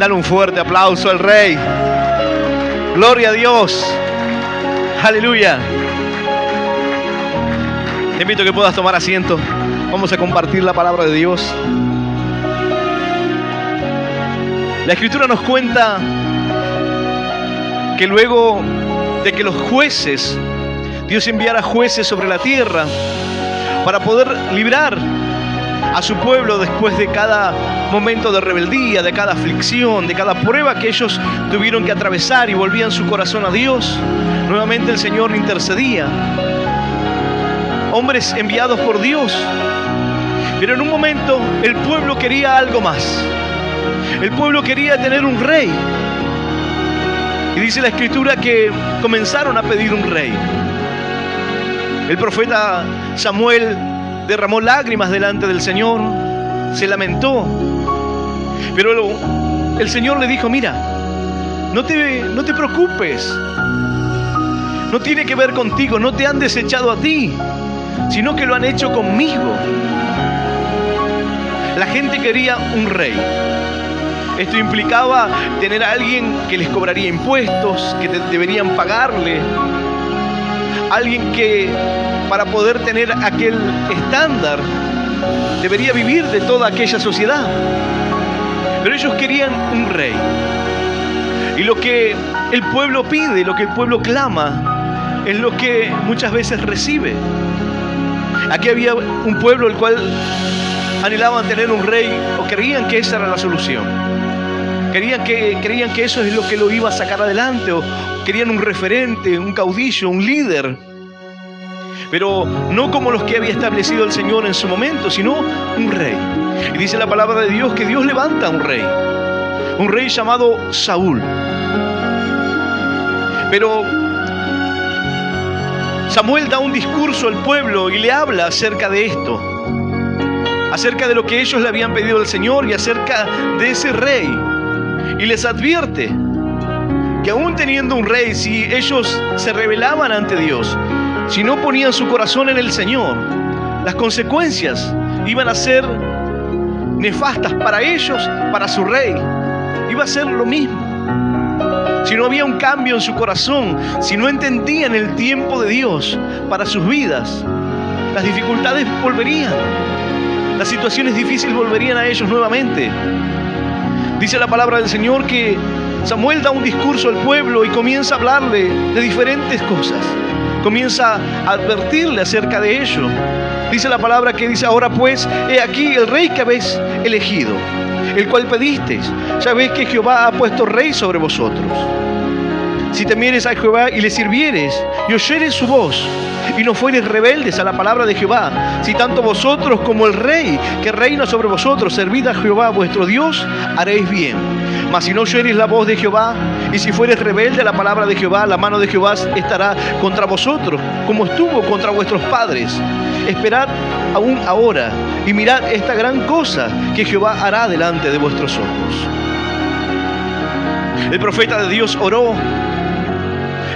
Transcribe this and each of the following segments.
Dale un fuerte aplauso al Rey. Gloria a Dios. Aleluya. Te invito a que puedas tomar asiento. Vamos a compartir la palabra de Dios. La Escritura nos cuenta que luego de que los jueces, Dios enviara jueces sobre la tierra para poder librar a su pueblo después de cada momento de rebeldía, de cada aflicción, de cada prueba que ellos tuvieron que atravesar y volvían su corazón a Dios. Nuevamente el Señor intercedía. Hombres enviados por Dios. Pero en un momento el pueblo quería algo más. El pueblo quería tener un rey. Y dice la Escritura que comenzaron a pedir un rey. El profeta Samuel derramó lágrimas delante del Señor, se lamentó. Pero el Señor le dijo: mira, no te preocupes. No tiene que ver contigo, no te han desechado a ti, sino que lo han hecho conmigo. La gente quería un rey. Esto implicaba tener a alguien que les cobraría impuestos, que deberían pagarle. Alguien que, para poder tener aquel estándar, debería vivir de toda aquella sociedad. Pero ellos querían un rey. Y lo que el pueblo pide, lo que el pueblo clama, es lo que muchas veces recibe. Aquí había un pueblo el cual anhelaban tener un rey, o creían que esa era la solución. Creían que eso es lo que lo iba a sacar adelante, o querían un referente, un caudillo, un líder. Pero no como los que había establecido el Señor en su momento, sino un rey. Y dice la palabra de Dios que Dios levanta un rey llamado Saúl. Pero Samuel da un discurso al pueblo y le habla acerca de esto, acerca de lo que ellos le habían pedido al Señor y acerca de ese rey. Y les advierte que aún teniendo un rey, si ellos se rebelaban ante Dios, si no ponían su corazón en el Señor, las consecuencias iban a ser nefastas para ellos, para su rey. Iba a ser lo mismo. Si no había un cambio en su corazón, si no entendían el tiempo de Dios para sus vidas, las dificultades volverían. Las situaciones difíciles volverían a ellos nuevamente. Dice la palabra del Señor que Samuel da un discurso al pueblo y comienza a hablarle de diferentes cosas. Comienza a advertirle acerca de ello. Dice la palabra que dice: ahora pues, he aquí el rey que habéis elegido, el cual pedisteis. Sabéis que Jehová ha puesto rey sobre vosotros. Si temieres a Jehová y le sirvieres y oyeres su voz, y no fuereis rebeldes a la palabra de Jehová, si tanto vosotros como el rey que reina sobre vosotros servid a Jehová vuestro Dios, haréis bien. Mas si no oyereis la voz de Jehová, y si fuereis rebelde a la palabra de Jehová, la mano de Jehová estará contra vosotros, como estuvo contra vuestros padres. Esperad aún ahora, y mirad esta gran cosa que Jehová hará delante de vuestros ojos. El profeta de Dios oró.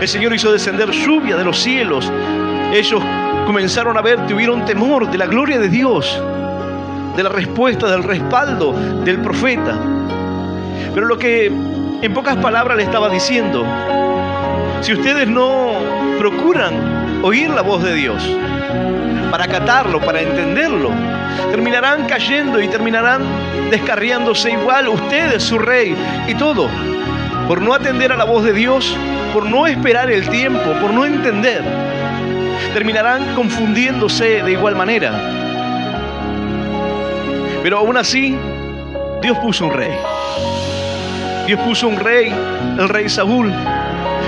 El Señor hizo descender lluvia de los cielos. Ellos comenzaron a ver, tuvieron temor de la gloria de Dios, de la respuesta, del respaldo del profeta. Pero lo que en pocas palabras le estaba diciendo: si ustedes no procuran oír la voz de Dios, para acatarlo, para entenderlo, terminarán cayendo y terminarán descarriándose igual ustedes, su rey y todo, por no atender a la voz de Dios, por no esperar el tiempo, por no entender. Terminarán confundiéndose de igual manera. Pero aún así, Dios puso un rey. Dios puso un rey, el rey Saúl,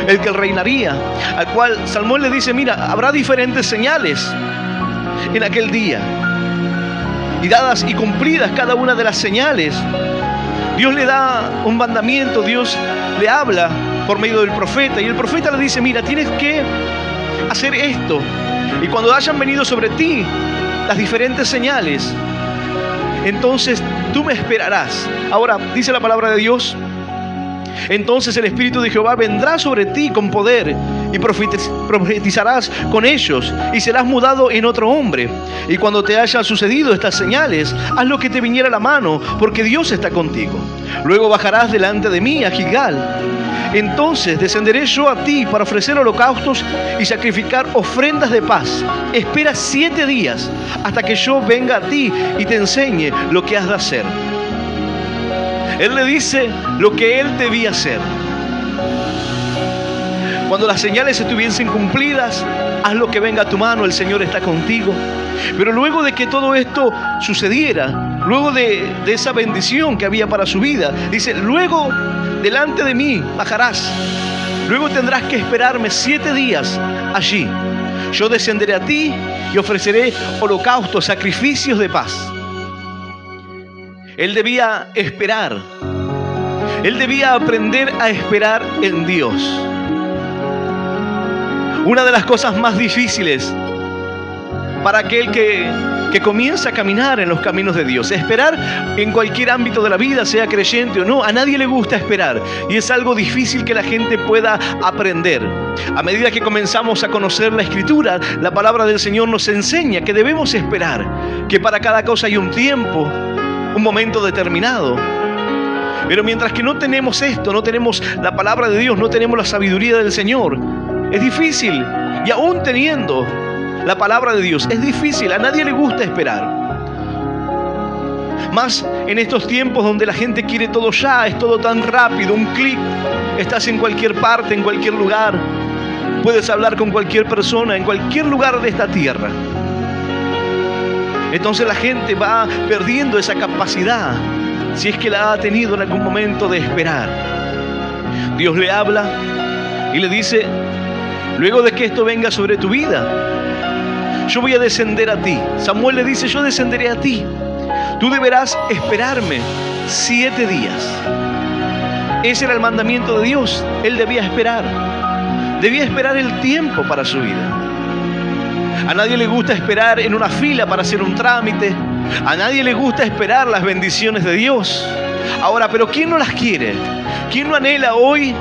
el que reinaría, al cual Samuel le dice: mira, habrá diferentes señales en aquel día. Y dadas y cumplidas cada una de las señales, Dios le da un mandamiento, Dios le habla por medio del profeta. Y el profeta le dice: mira, tienes que hacer esto. Y cuando hayan venido sobre ti las diferentes señales, entonces tú me esperarás. Ahora, dice la palabra de Dios: entonces el Espíritu de Jehová vendrá sobre ti con poder, y profetizarás con ellos, y serás mudado en otro hombre. Y cuando te hayan sucedido estas señales, haz lo que te viniera a la mano, porque Dios está contigo. Luego bajarás delante de mí a Gilgal. Entonces descenderé yo a ti para ofrecer holocaustos y sacrificar ofrendas de paz. Espera 7 días hasta que yo venga a ti y te enseñe lo que has de hacer. Él le dice lo que él debía hacer. Cuando las señales estuviesen cumplidas, haz lo que venga a tu mano, el Señor está contigo. Pero luego de que todo esto sucediera, luego de esa bendición que había para su vida, dice, luego delante de mí bajarás. Luego tendrás que esperarme 7 días allí. Yo descenderé a ti y ofreceré holocaustos, sacrificios de paz. Él debía esperar. Él debía aprender a esperar en Dios. Una de las cosas más difíciles para aquel que comienza a caminar en los caminos de Dios. Esperar en cualquier ámbito de la vida, sea creyente o no, a nadie le gusta esperar. Y es algo difícil que la gente pueda aprender. A medida que comenzamos a conocer la Escritura, la palabra del Señor nos enseña que debemos esperar, que para cada cosa hay un tiempo, un momento determinado. Pero mientras que no tenemos esto, no tenemos la palabra de Dios, no tenemos la sabiduría del Señor, es difícil. Y aún teniendo la palabra de Dios, es difícil, a nadie le gusta esperar. Más en estos tiempos donde la gente quiere todo ya, es todo tan rápido, un clic, estás en cualquier parte, en cualquier lugar, puedes hablar con cualquier persona, en cualquier lugar de esta tierra. Entonces la gente va perdiendo esa capacidad, si es que la ha tenido en algún momento, de esperar. Dios le habla y le dice, luego de que esto venga sobre tu vida, yo voy a descender a ti. Samuel le dice, yo descenderé a ti. Tú deberás esperarme 7 días. Ese era el mandamiento de Dios. Él debía esperar. Debía esperar el tiempo para su vida. A nadie le gusta esperar en una fila para hacer un trámite. A nadie le gusta esperar las bendiciones de Dios. Ahora, pero ¿quién no las quiere? ¿Quién no anhela hoy?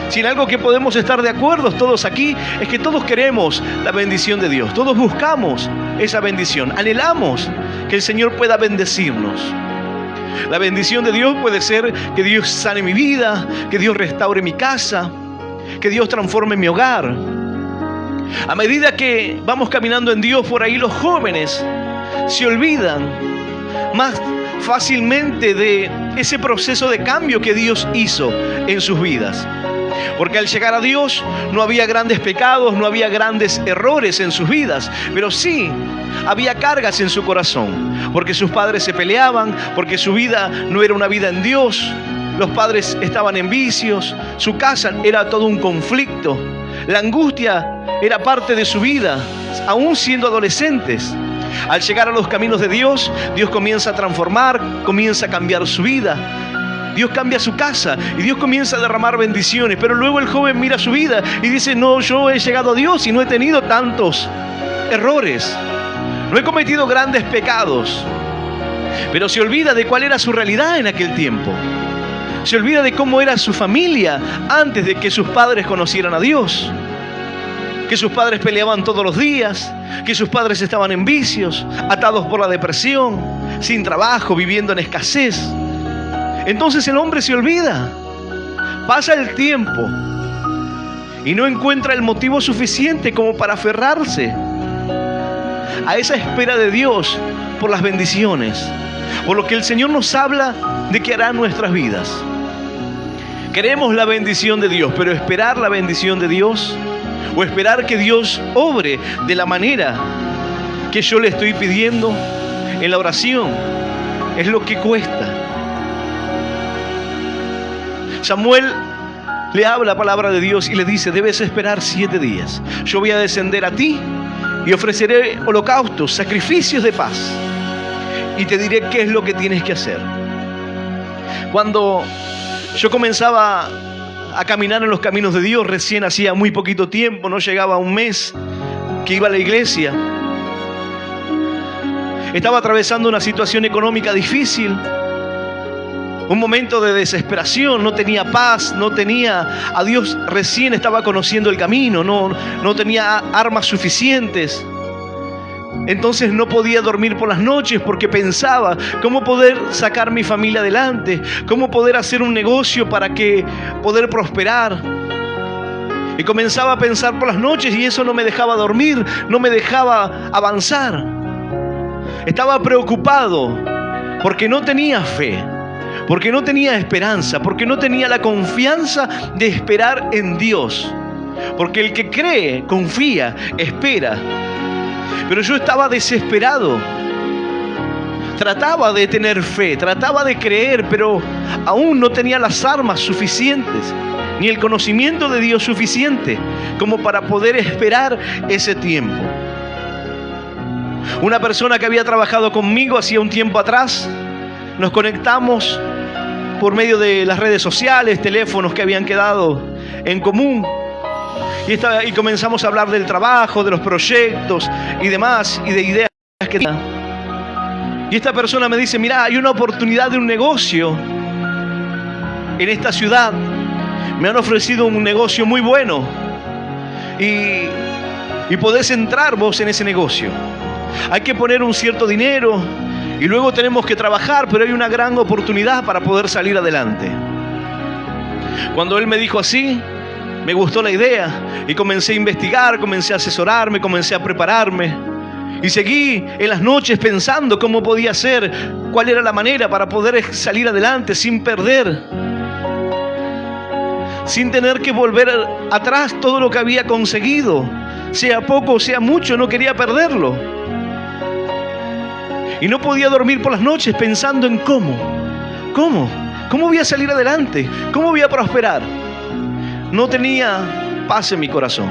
Si en algo que podemos estar de acuerdo todos aquí, es que todos queremos la bendición de Dios. Todos buscamos esa bendición. Anhelamos que el Señor pueda bendecirnos. La bendición de Dios puede ser que Dios sane mi vida, que Dios restaure mi casa, que Dios transforme mi hogar. A medida que vamos caminando en Dios, por ahí los jóvenes se olvidan más fácilmente de ese proceso de cambio que Dios hizo en sus vidas. Porque al llegar a Dios no había grandes pecados, no había grandes errores en sus vidas, pero sí había cargas en su corazón, porque sus padres se peleaban, porque su vida no era una vida en Dios, los padres estaban en vicios, su casa era todo un conflicto, la angustia era parte de su vida, aún siendo adolescentes. Al llegar a los caminos de Dios, Dios comienza a transformar, comienza a cambiar su vida. Dios cambia su casa y Dios comienza a derramar bendiciones. Pero luego el joven mira su vida y dice, no, yo he llegado a Dios y no he tenido tantos errores. No he cometido grandes pecados. Pero se olvida de cuál era su realidad en aquel tiempo. Se olvida de cómo era su familia antes de que sus padres conocieran a Dios. Que sus padres peleaban todos los días, que sus padres estaban en vicios, atados por la depresión, sin trabajo, viviendo en escasez. Entonces el hombre se olvida, pasa el tiempo y no encuentra el motivo suficiente como para aferrarse a esa espera de Dios por las bendiciones, por lo que el Señor nos habla de que hará en nuestras vidas. Queremos la bendición de Dios, pero esperar la bendición de Dios o esperar que Dios obre de la manera que yo le estoy pidiendo en la oración es lo que cuesta. Samuel le habla la palabra de Dios y le dice, debes esperar 7 días. Yo voy a descender a ti y ofreceré holocaustos, sacrificios de paz. Y te diré qué es lo que tienes que hacer. Cuando yo comenzaba a caminar en los caminos de Dios, recién hacía muy poquito tiempo, no llegaba a un mes que iba a la iglesia. Estaba atravesando una situación económica difícil. Un momento de desesperación, no tenía paz, no tenía a Dios, recién estaba conociendo el camino, no tenía armas suficientes. Entonces no podía dormir por las noches porque pensaba cómo poder sacar mi familia adelante, cómo poder hacer un negocio para poder prosperar. Y comenzaba a pensar por las noches y eso no me dejaba dormir, no me dejaba avanzar. Estaba preocupado porque no tenía fe, porque no tenía esperanza, porque no tenía la confianza de esperar en Dios. Porque el que cree, confía, espera. Pero yo estaba desesperado. Trataba de tener fe, trataba de creer, pero aún no tenía las armas suficientes, ni el conocimiento de Dios suficiente como para poder esperar ese tiempo. Una persona que había trabajado conmigo hacía un tiempo atrás, nos conectamos por medio de las redes sociales, teléfonos que habían quedado en común. Y comenzamos a hablar del trabajo, de los proyectos y demás, y de ideas que tenía. Y esta persona me dice, mira, hay una oportunidad de un negocio en esta ciudad. Me han ofrecido un negocio muy bueno. Y podés entrar vos en ese negocio. Hay que poner un cierto dinero y luego tenemos que trabajar, pero hay una gran oportunidad para poder salir adelante. Cuando él me dijo así, me gustó la idea y comencé a investigar, comencé a asesorarme, comencé a prepararme. Y seguí en las noches pensando cómo podía ser, cuál era la manera para poder salir adelante sin perder, sin tener que volver atrás todo lo que había conseguido. Sea poco o sea mucho, no quería perderlo. Y no podía dormir por las noches pensando en cómo voy a salir adelante, cómo voy a prosperar. No tenía paz en mi corazón.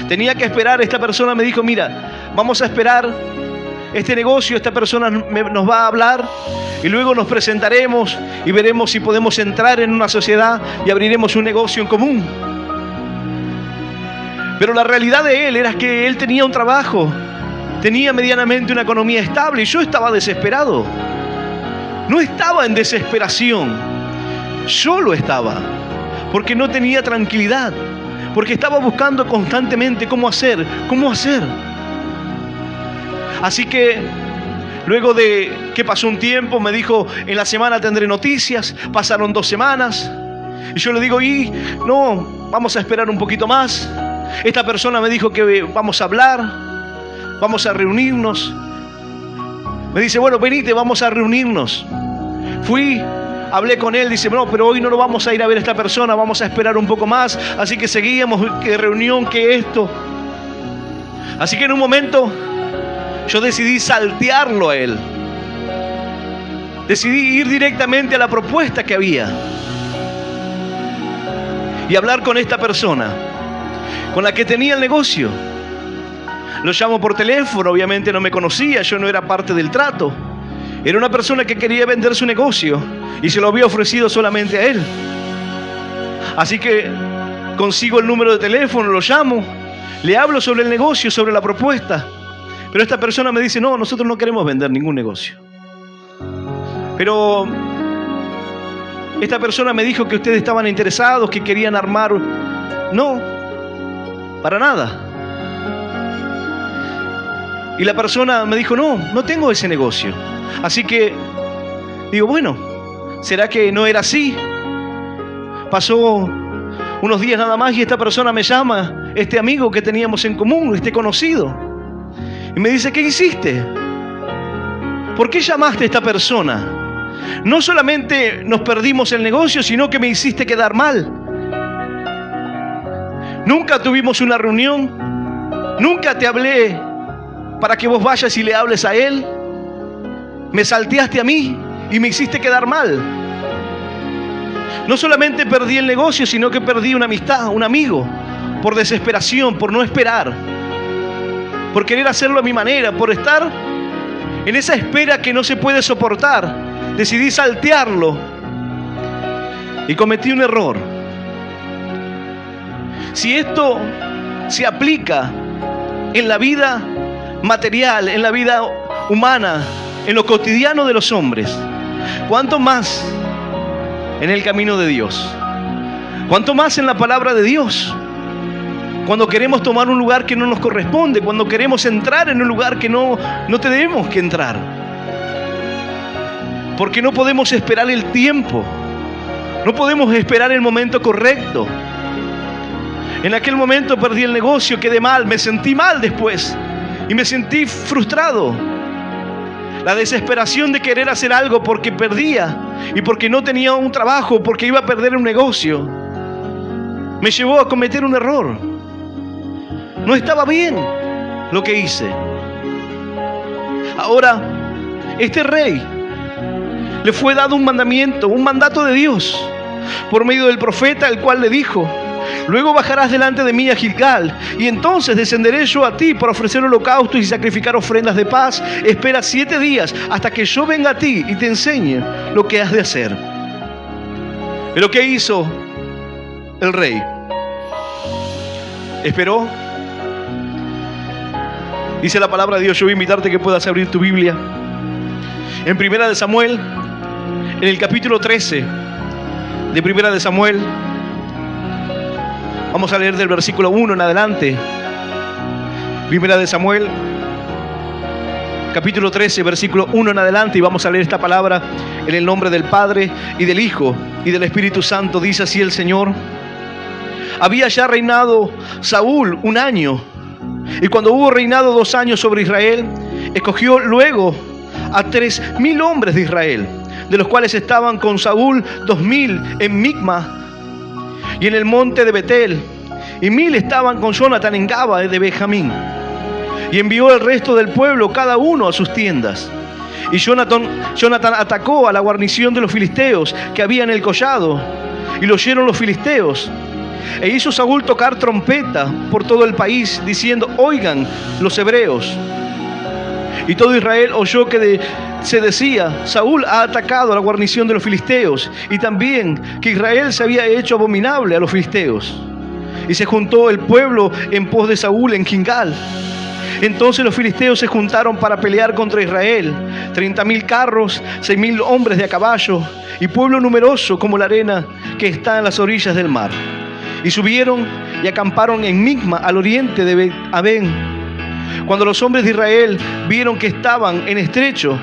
Tenía que esperar. Esta persona me dijo, mira, vamos a esperar este negocio, esta persona nos va a hablar y luego nos presentaremos y veremos si podemos entrar en una sociedad y abriremos un negocio en común. Pero la realidad de él era que él tenía un trabajo, tenía medianamente una economía estable y yo estaba desesperado. No estaba en desesperación, yo lo estaba, porque no tenía tranquilidad, porque estaba buscando constantemente cómo hacer. Así que luego de que pasó un tiempo, me dijo, en la semana tendré noticias. Pasaron 2 semanas y yo le digo, no, vamos a esperar un poquito más. Esta persona me dijo que vamos a hablar, vamos a reunirnos. Me dice, bueno, venite, vamos a reunirnos. Fui, hablé con él, dice, no, pero hoy no lo vamos a ir a ver a esta persona, vamos a esperar un poco más. Así que seguíamos, que reunión, que esto. Así que en un momento yo decidí saltearlo a él. Decidí ir directamente a la propuesta que había y hablar con esta persona, con la que tenía el negocio. Lo llamo por teléfono, obviamente no me conocía, yo no era parte del trato. Era una persona que quería vender su negocio y se lo había ofrecido solamente a él. Así que consigo el número de teléfono, lo llamo, le hablo sobre el negocio, sobre la propuesta. Pero esta persona me dice, no, nosotros no queremos vender ningún negocio. Pero esta persona me dijo que ustedes estaban interesados, que querían armar. No, para nada. Y la persona me dijo, no tengo ese negocio. Así que digo, bueno, ¿será que no era así? Pasó unos días nada más y esta persona me llama, este amigo que teníamos en común, este conocido, y me dice, ¿qué hiciste? ¿Por qué llamaste a esta persona? No solamente nos perdimos el negocio, sino que me hiciste quedar mal. Nunca tuvimos una reunión, nunca te hablé para que vos vayas y le hables a él. Me salteaste a mí y me hiciste quedar mal. No solamente perdí el negocio, sino que perdí una amistad, un amigo, por desesperación, por no esperar, por querer hacerlo a mi manera, por estar en esa espera que no se puede soportar. Decidí saltearlo y cometí un error. Si esto se aplica en la vida material, en la vida humana, en lo cotidiano de los hombres, ¿Cuánto más en el camino de Dios? ¿Cuánto más en la palabra de Dios? Cuando queremos tomar un lugar que no nos corresponde, cuando queremos entrar en un lugar que no tenemos que entrar. Porque no podemos esperar el tiempo, no podemos esperar el momento correcto. En aquel momento perdí el negocio, quedé mal, me sentí mal después y me sentí frustrado. La desesperación de querer hacer algo porque perdía y porque no tenía un trabajo, porque iba a perder un negocio, me llevó a cometer un error. No estaba bien lo que hice. Ahora, este rey le fue dado un mandamiento, un mandato de Dios, por medio del profeta, el cual le dijo: luego bajarás delante de mí a Gilgal, y entonces descenderé yo a ti para ofrecer holocaustos y sacrificar ofrendas de paz. Espera 7 días hasta que yo venga a ti y te enseñe lo que has de hacer. Pero ¿qué hizo el rey? Esperó. Dice la palabra de Dios, yo voy a invitarte que puedas abrir tu Biblia en Primera de Samuel, en el capítulo 13 de Primera de Samuel. Vamos a leer del versículo 1 en adelante. Primera de Samuel, capítulo 13, versículo 1 en adelante. Y vamos a leer esta palabra en el nombre del Padre y del Hijo y del Espíritu Santo. Dice así el Señor: había ya reinado Saúl 1 año, y cuando hubo reinado 2 años sobre Israel, escogió luego a 3,000 hombres de Israel, de los cuales estaban con Saúl 2,000 en Micma y en el monte de Betel, y 1,000 estaban con Jonatán en Gaba de Benjamín. Y envió el resto del pueblo, cada uno a sus tiendas. Y Jonatán atacó a la guarnición de los filisteos que había en el collado, y lo oyeron los filisteos. E hizo Saúl tocar trompeta por todo el país, diciendo: oigan los hebreos. Y todo Israel oyó que se decía: Saúl ha atacado a la guarnición de los filisteos, y también que Israel se había hecho abominable a los filisteos. Y se juntó el pueblo en pos de Saúl en Gilgal. Entonces los filisteos se juntaron para pelear contra Israel, 30,000 carros, 6,000 hombres de a caballo, y pueblo numeroso como la arena que está en las orillas del mar. Y subieron y acamparon en Micma, al oriente de Bet-Aven. Cuando los hombres de Israel vieron que estaban en estrecho,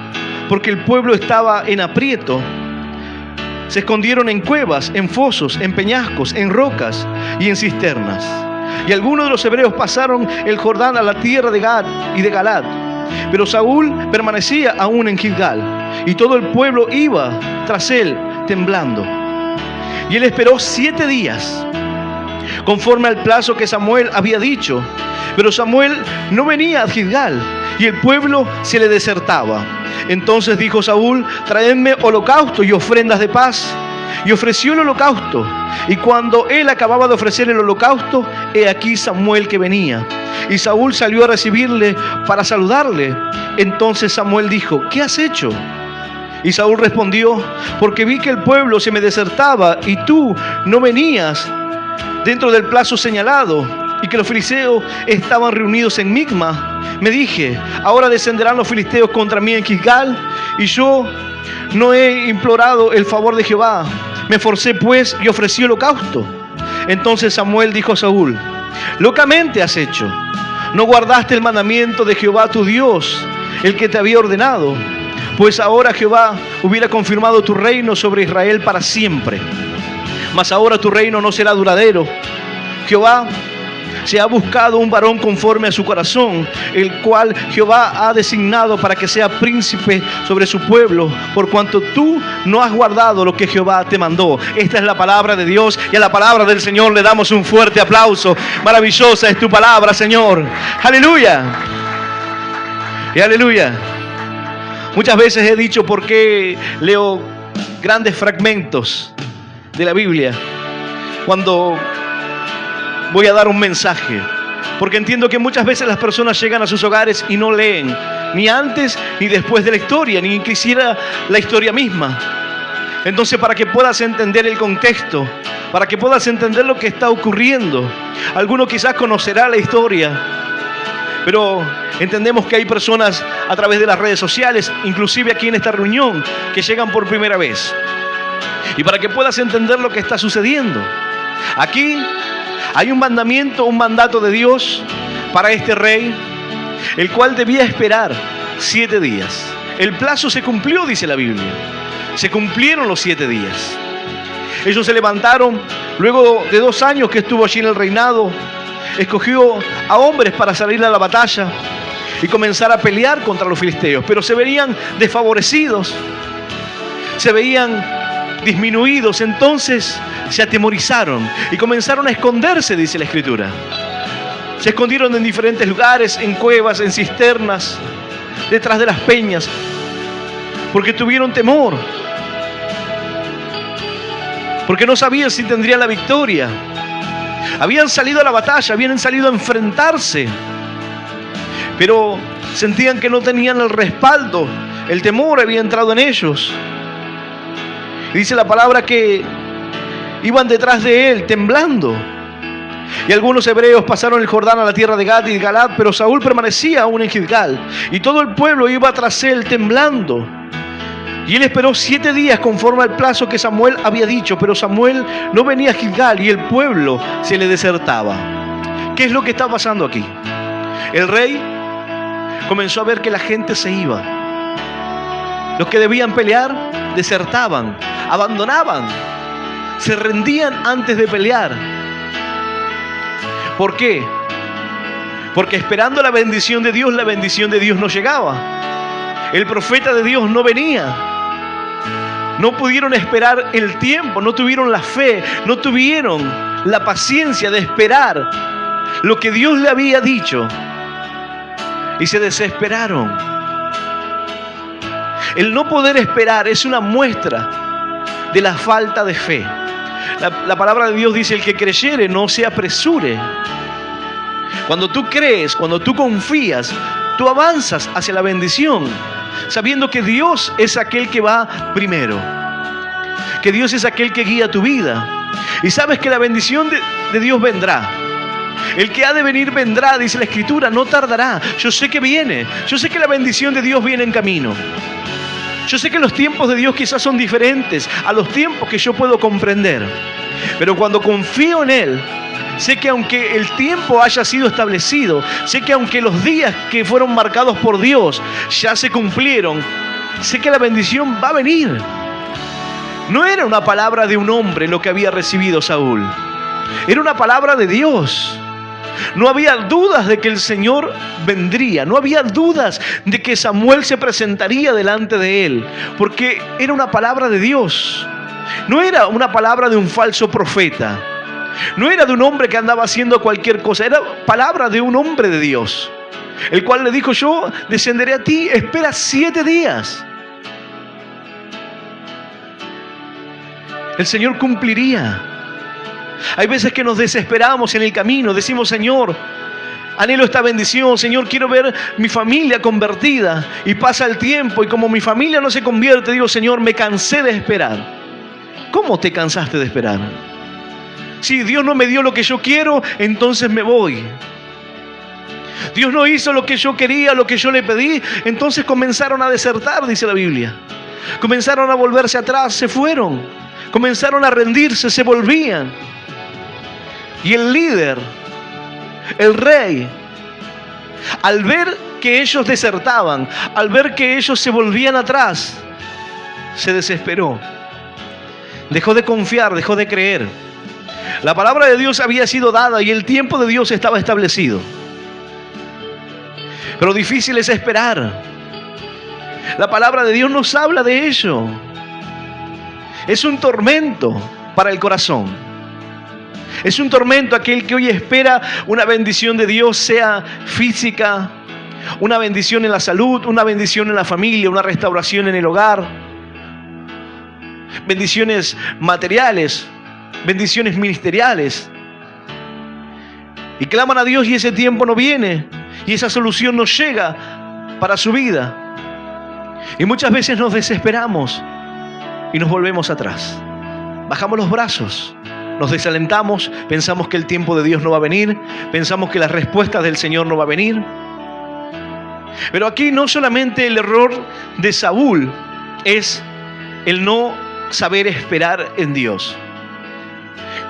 porque el pueblo estaba en aprieto, se escondieron en cuevas, en fosos, en peñascos, en rocas y en cisternas. Y algunos de los hebreos pasaron el Jordán a la tierra de Gad y de Galad. Pero Saúl permanecía aún en Gilgal, y todo el pueblo iba tras él temblando. Y él esperó 7 días, conforme al plazo que Samuel había dicho. Pero Samuel no venía a Gilgal, y el pueblo se le desertaba. Entonces dijo Saúl: traedme holocausto y ofrendas de paz. Y ofreció el holocausto. Y cuando él acababa de ofrecer el holocausto, he aquí Samuel que venía. Y Saúl salió a recibirle para saludarle. Entonces Samuel dijo: ¿qué has hecho? Y Saúl respondió: porque vi que el pueblo se me desertaba y tú no venías dentro del plazo señalado, y que los filisteos estaban reunidos en Micma. Me dije: ahora descenderán los filisteos contra mí en Gilgal, y yo no he implorado el favor de Jehová. Me esforcé pues y ofrecí holocausto. Entonces Samuel dijo a Saúl: locamente has hecho. No guardaste el mandamiento de Jehová tu Dios, el que te había ordenado. Pues ahora Jehová hubiera confirmado tu reino sobre Israel para siempre. Mas ahora tu reino no será duradero. Jehová se ha buscado un varón conforme a su corazón, el cual Jehová ha designado para que sea príncipe sobre su pueblo, por cuanto tú no has guardado lo que Jehová te mandó. Esta es la palabra de Dios, y a la palabra del Señor le damos un fuerte aplauso. Maravillosa es tu palabra, Señor. Aleluya. Y aleluya. Muchas veces he dicho por qué leo grandes fragmentos de la Biblia cuando voy a dar un mensaje, porque entiendo que muchas veces las personas llegan a sus hogares y no leen ni antes ni después de la historia, ni quisiera la historia misma. Entonces, para que puedas entender el contexto, para que puedas entender lo que está ocurriendo, alguno quizás conocerá la historia, Pero entendemos que hay personas a través de las redes sociales, inclusive aquí en esta reunión, que llegan por primera vez. Y para que puedas entender lo que está sucediendo, aquí hay un mandamiento, un mandato de Dios para este rey, el cual debía esperar 7 días. El plazo se cumplió, dice la Biblia. Se cumplieron los 7 días. Ellos se levantaron, luego de 2 años que estuvo allí en el reinado, escogió a hombres para salir a la batalla y comenzar a pelear contra los filisteos. Pero se veían desfavorecidos, se veían disminuidos, entonces se atemorizaron y comenzaron a esconderse, dice la Escritura. Se escondieron en diferentes lugares, en cuevas, en cisternas, detrás de las peñas, porque tuvieron temor, porque no sabían si tendrían la victoria. Habían salido a la batalla, habían salido a enfrentarse, pero sentían que no tenían el respaldo. El temor había entrado en ellos. Y dice la palabra que iban detrás de él temblando. Y algunos hebreos pasaron el Jordán a la tierra de Gad y Galad, pero Saúl permanecía aún en Gilgal, y todo el pueblo iba tras él temblando. Y él esperó 7 días conforme al plazo que Samuel había dicho, pero Samuel no venía a Gilgal y el pueblo se le desertaba. ¿Qué es lo que está pasando aquí? El rey comenzó a ver que la gente se iba. Los que debían pelear desertaban, abandonaban, se rendían antes de pelear. ¿Por qué? Porque esperando la bendición de Dios no llegaba. El profeta de Dios no venía. No pudieron esperar el tiempo, no tuvieron la fe, no tuvieron la paciencia de esperar lo que Dios le había dicho. Y se desesperaron. El no poder esperar es una muestra de la falta de fe. La palabra de Dios dice: el que creyere no se apresure. Cuando tú crees, cuando tú confías, tú avanzas hacia la bendición, sabiendo que Dios es aquel que va primero, que Dios es aquel que guía tu vida, y sabes que la bendición de Dios vendrá. El que ha de venir vendrá, dice la Escritura, no tardará. Yo sé que viene, yo sé que la bendición de Dios viene en camino. Yo sé que los tiempos de Dios quizás son diferentes a los tiempos que yo puedo comprender, pero cuando confío en Él, sé que aunque el tiempo haya sido establecido, sé que aunque los días que fueron marcados por Dios ya se cumplieron, sé que la bendición va a venir. No era una palabra de un hombre lo que había recibido Saúl, era una palabra de Dios. No había dudas de que el Señor vendría, no había dudas de que Samuel se presentaría delante de él, porque era una palabra de Dios. No era una palabra de un falso profeta, no era de un hombre que andaba haciendo cualquier cosa, era palabra de un hombre de Dios, el cual le dijo: yo descenderé a ti, espera 7 días. El Señor cumpliría. Hay veces que nos desesperamos en el camino, decimos: Señor, anhelo esta bendición, Señor, quiero ver mi familia convertida. Y pasa el tiempo y como mi familia no se convierte, digo: Señor, me cansé de esperar. ¿Cómo te cansaste de esperar? Si Dios no me dio lo que yo quiero, entonces me voy. Dios no hizo lo que yo quería, lo que yo le pedí, entonces comenzaron a desertar, dice la Biblia. Comenzaron a volverse atrás, se fueron. Comenzaron a rendirse, se volvían. Y el líder, el rey, al ver que ellos desertaban, al ver que ellos se volvían atrás, se desesperó. Dejó de confiar, dejó de creer. La palabra de Dios había sido dada y el tiempo de Dios estaba establecido. Pero difícil es esperar. La palabra de Dios nos habla de ello. Es un tormento para el corazón. Es un tormento aquel que hoy espera una bendición de Dios, sea física, una bendición en la salud, una bendición en la familia, una restauración en el hogar, bendiciones materiales, bendiciones ministeriales. Y claman a Dios y ese tiempo no viene y esa solución no llega para su vida. Y muchas veces nos desesperamos y nos volvemos atrás. Bajamos los brazos. Nos desalentamos, pensamos que el tiempo de Dios no va a venir, pensamos que las respuestas del Señor no va a venir. Pero aquí no solamente el error de Saúl es el no saber esperar en Dios,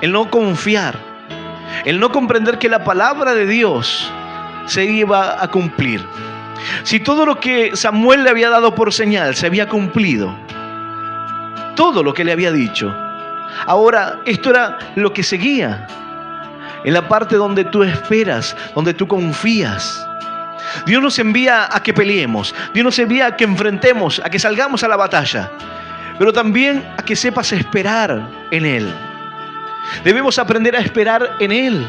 el no confiar, el no comprender que la palabra de Dios se iba a cumplir. Si todo lo que Samuel le había dado por señal se había cumplido, todo lo que le había dicho, ahora esto era lo que seguía, en la parte donde tú esperas, donde tú confías. Dios nos envía a que peleemos, Dios nos envía a que enfrentemos, a que salgamos a la batalla, pero también a que sepas esperar en Él. Debemos aprender a esperar en Él.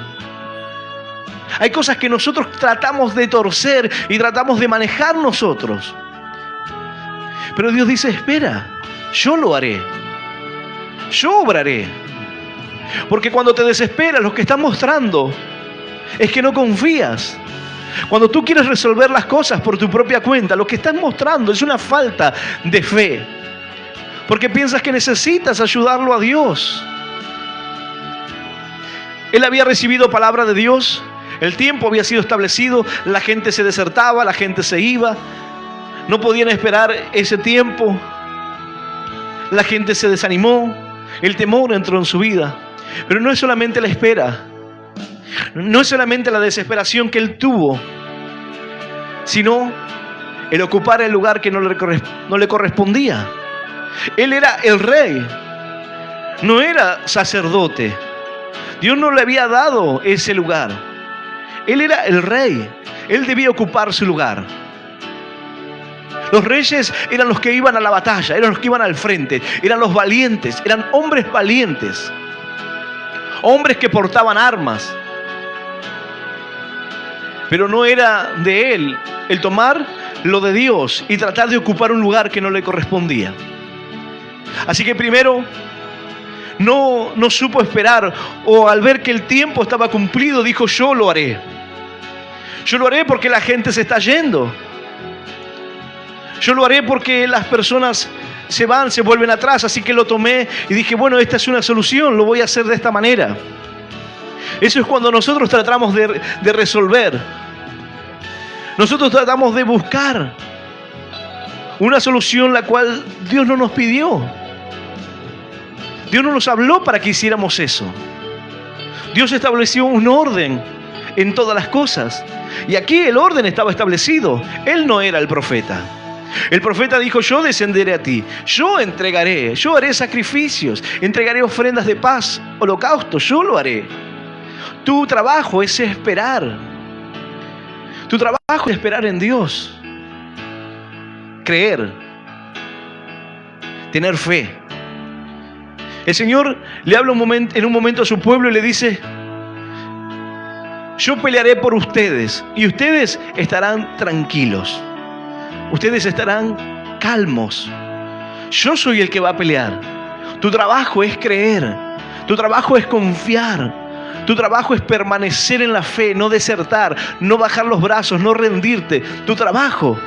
Hay cosas que nosotros tratamos de torcer y tratamos de manejar nosotros, pero Dios dice: espera, yo lo haré, yo obraré. Porque cuando te desesperas, lo que estás mostrando es que no confías. Cuando tú quieres resolver las cosas por tu propia cuenta, lo que estás mostrando es una falta de fe, porque piensas que necesitas ayudarlo a Dios. Él había recibido palabra de Dios, el tiempo había sido establecido, la gente se desertaba, la gente se iba, no podían esperar ese tiempo, la gente se desanimó, el temor entró en su vida. Pero no es solamente la espera, no es solamente la desesperación que él tuvo, sino el ocupar el lugar que no le correspondía. Él era el rey, no era sacerdote. Dios no le había dado ese lugar. Él era el rey, él debía ocupar su lugar. Los reyes eran los que iban a la batalla, eran los que iban al frente, eran los valientes, eran hombres valientes, hombres que portaban armas. Pero no era de él el tomar lo de Dios y tratar de ocupar un lugar que no le correspondía. Así que primero no supo esperar, o al ver que el tiempo estaba cumplido dijo: yo lo haré. Yo lo haré porque la gente se está yendo. Yo lo haré porque las personas se van, se vuelven atrás. Así que lo tomé y dije: bueno, esta es una solución, lo voy a hacer de esta manera. Eso es cuando nosotros tratamos de resolver. Nosotros tratamos de buscar una solución la cual Dios no nos pidió. Dios no nos habló para que hiciéramos eso. Dios estableció un orden en todas las cosas. Y aquí el orden estaba establecido. Él no era el profeta. El profeta dijo: yo descenderé a ti, yo entregaré, yo haré sacrificios, entregaré ofrendas de paz, holocaustos, yo lo haré. Tu trabajo es esperar. Tu trabajo es esperar en Dios. Creer. Tener fe. El Señor le habla en un momento a su pueblo y le dice: yo pelearé por ustedes y ustedes estarán tranquilos. Ustedes estarán calmos. Yo soy el que va a pelear. Tu trabajo es creer. Tu trabajo es confiar. Tu trabajo es permanecer en la fe, no desertar, no bajar los brazos, no rendirte. Tu trabajo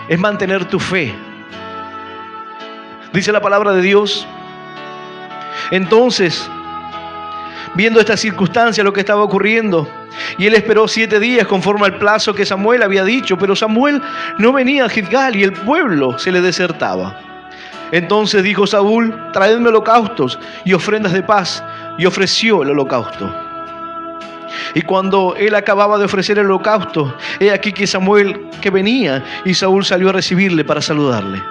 es mantener tu fe. Dice la palabra de Dios. Entonces, viendo esta circunstancia, lo que estaba ocurriendo, y él esperó 7 días conforme al plazo que Samuel había dicho, pero Samuel no venía a Gilgal y el pueblo se le desertaba. Entonces dijo Saúl: traedme holocaustos y ofrendas de paz, y ofreció el holocausto. Y cuando él acababa de ofrecer el holocausto, he aquí que Samuel que venía, y Saúl salió a recibirle para saludarle.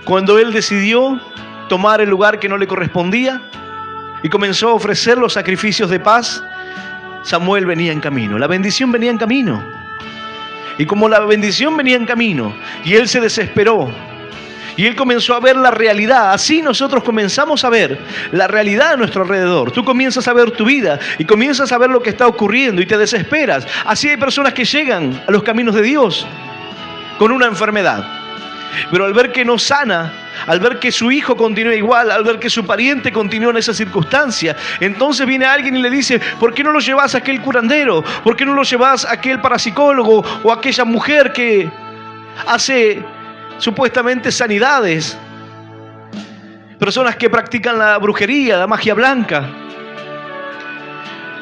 Cuando él decidió tomar el lugar que no le correspondía y comenzó a ofrecer los sacrificios de paz, Samuel venía en camino, la bendición venía en camino. Y como la bendición venía en camino y él se desesperó y él comenzó a ver la realidad, así nosotros comenzamos a ver la realidad a nuestro alrededor. Tú comienzas a ver tu vida y comienzas a ver lo que está ocurriendo y te desesperas. Así hay personas que llegan a los caminos de Dios con una enfermedad, pero al ver que no sana, al ver que su hijo continúa igual, al ver que su pariente continúa en esa circunstancia, entonces viene alguien y le dice: ¿por qué no lo llevas a aquel curandero? ¿Por qué no lo llevas a aquel parapsicólogo o a aquella mujer que hace supuestamente sanidades? Personas que practican la brujería, la magia blanca.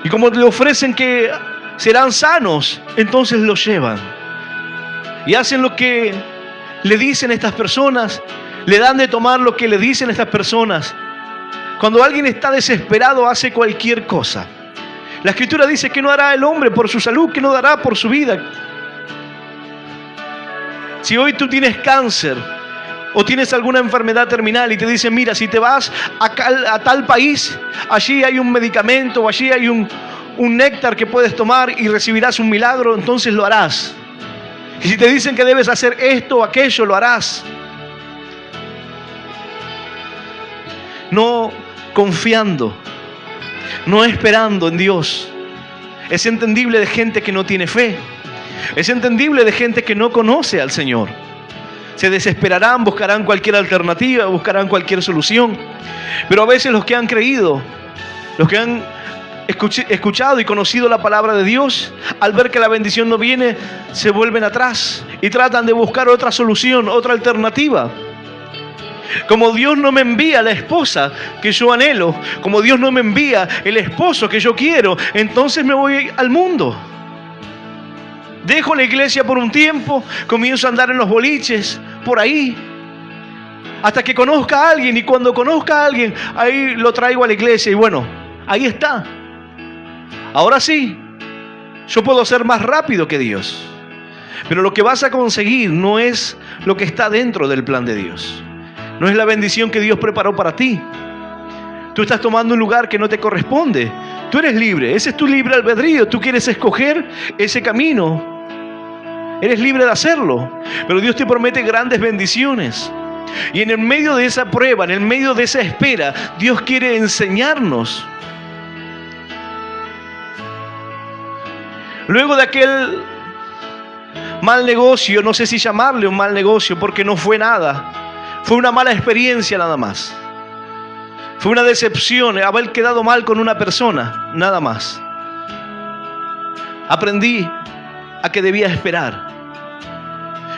Y como le ofrecen que serán sanos, entonces lo llevan. y hacen lo que le dicen estas personas, le dan de tomar lo que le dicen estas personas. Cuando alguien está desesperado, hace cualquier cosa. La Escritura dice que no hará el hombre por su salud, que no dará por su vida. Si hoy tú tienes cáncer o tienes alguna enfermedad terminal y te dicen, mira, si te vas a tal país, allí hay un medicamento o allí hay un néctar que puedes tomar y recibirás un milagro, entonces lo harás. Y si te dicen que debes hacer esto o aquello, lo harás. No confiando, no esperando en Dios. Es entendible de gente que no tiene fe. Es entendible de gente que no conoce al Señor. Se desesperarán, buscarán cualquier alternativa, buscarán cualquier solución. Pero a veces los que han creído, los que han escuchado y conocido la palabra de Dios, al ver que la bendición no viene, se vuelven atrás y tratan de buscar otra solución, otra alternativa. Como Dios no me envía la esposa que yo anhelo, como Dios no me envía el esposo que yo quiero, entonces me voy al mundo. Dejo la iglesia por un tiempo, comienzo a andar en los boliches, por ahí, hasta que conozca a alguien, y cuando conozca a alguien, ahí lo traigo a la iglesia y bueno, ahí está. Ahora sí, yo puedo ser más rápido que Dios, pero lo que vas a conseguir no es lo que está dentro del plan de Dios. No es la bendición que Dios preparó para ti. Tú estás tomando un lugar que no te corresponde. Tú eres libre, ese es tu libre albedrío. Tú quieres escoger ese camino. Eres libre de hacerlo. Pero Dios te promete grandes bendiciones. Y en el medio de esa prueba, en el medio de esa espera, Dios quiere enseñarnos. Luego de aquel mal negocio, no sé si llamarle un mal negocio porque no fue nada. Fue una mala experiencia nada más. Fue una decepción haber quedado mal con una persona, nada más. Aprendí a que debía esperar.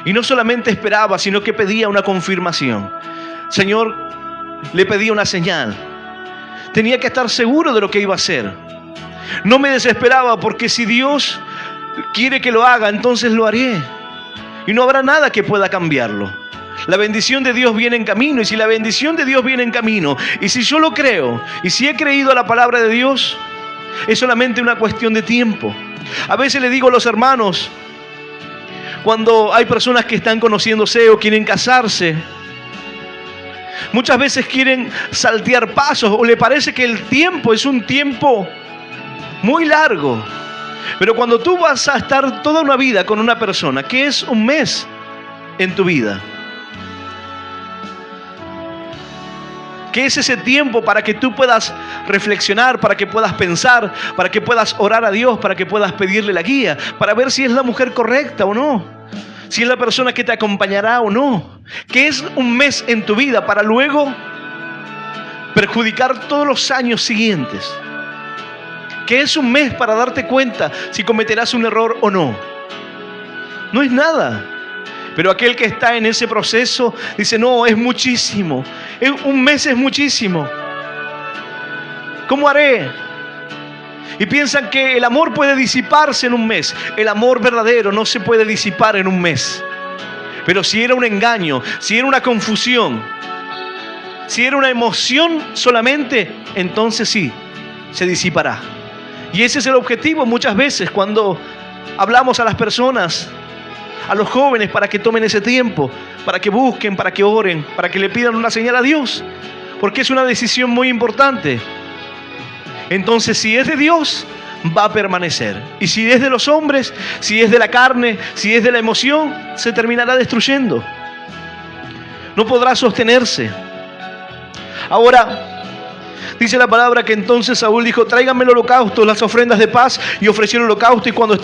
Y no solamente esperaba, sino que pedía una confirmación. Señor, le pedía una señal. Tenía que estar seguro de lo que iba a hacer. No me desesperaba porque si Dios quiere que lo haga, entonces lo haré. Y no habrá nada que pueda cambiarlo. La bendición de Dios viene en camino, y si la bendición de Dios viene en camino, y si yo lo creo, y si he creído a la palabra de Dios, es solamente una cuestión de tiempo. A veces le digo a los hermanos, cuando hay personas que están conociéndose o quieren casarse, muchas veces quieren saltear pasos, o le parece que el tiempo es un tiempo muy largo. Pero cuando tú vas a estar toda una vida con una persona, ¿qué es un mes en tu vida? ¿Qué es ese tiempo para que tú puedas reflexionar, para que puedas pensar, para que puedas orar a Dios, para que puedas pedirle la guía, para ver si es la mujer correcta o no, si es la persona que te acompañará o no? ¿Qué es un mes en tu vida para luego perjudicar todos los años siguientes? ¿Qué es un mes para darte cuenta si cometerás un error o no? No es nada. Pero aquel que está en ese proceso dice, no, es muchísimo. Un mes es muchísimo. ¿Cómo haré? Y piensan que el amor puede disiparse en un mes. El amor verdadero no se puede disipar en un mes. Pero si era un engaño, si era una confusión, si era una emoción solamente, entonces sí, se disipará. Y ese es el objetivo muchas veces cuando hablamos a las personas, a los jóvenes, para que tomen ese tiempo, para que busquen, para que oren, para que le pidan una señal a Dios, porque es una decisión muy importante. Entonces, si es de Dios, va a permanecer, y si es de los hombres, si es de la carne, si es de la emoción, se terminará destruyendo. No podrá sostenerse. Ahora, dice la palabra que entonces Saúl dijo, tráiganme el holocausto, las ofrendas de paz, y ofreció el holocausto, y cuando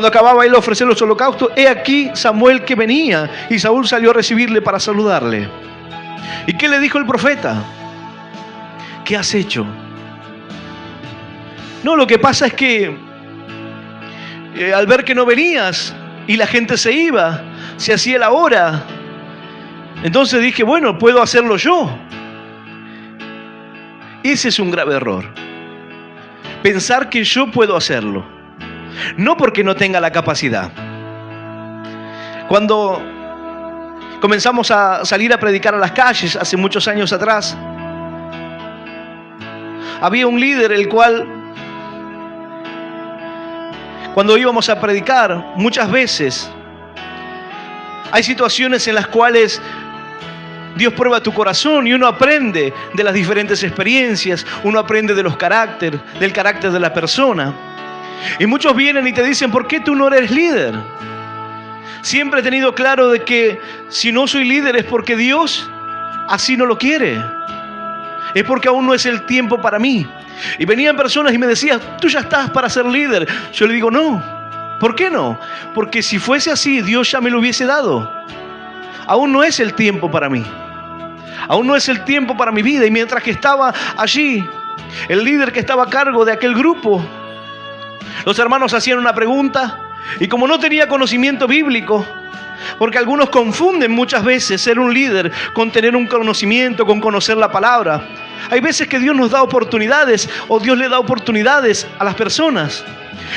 acababa él de ofrecer los holocaustos, he aquí Samuel que venía, y Saúl salió a recibirle para saludarle. ¿Y qué le dijo el profeta? ¿Qué has hecho? No, lo que pasa es que al ver que no venías y la gente se iba, se hacía la hora, entonces dije, bueno, puedo hacerlo yo. Ese es un grave error. Pensar que yo puedo hacerlo. No porque no tenga la capacidad, Cuando comenzamos a salir a predicar a las calles hace muchos años atrás, había un líder el cual, cuando íbamos a predicar, muchas veces hay situaciones en las cuales Dios prueba tu corazón y uno aprende de las diferentes experiencias, uno aprende de los caracteres, del carácter de la persona. Y muchos vienen y te dicen, ¿por qué tú no eres líder? Siempre he tenido claro de que si no soy líder es porque Dios así no lo quiere. Es porque aún no es el tiempo para mí. Y venían personas y me decían, tú ya estás para ser líder. Yo le digo, no. ¿Por qué no? Porque si fuese así, Dios ya me lo hubiese dado. Aún no es el tiempo para mí. Aún no es el tiempo para mi vida. Y mientras que estaba allí, el líder que estaba a cargo de aquel grupo, los hermanos hacían una pregunta. Y como no tenía conocimiento bíblico, porque algunos confunden muchas veces ser un líder con tener un conocimiento, con conocer la palabra. Hay veces que Dios nos da oportunidades o Dios le da oportunidades a las personas.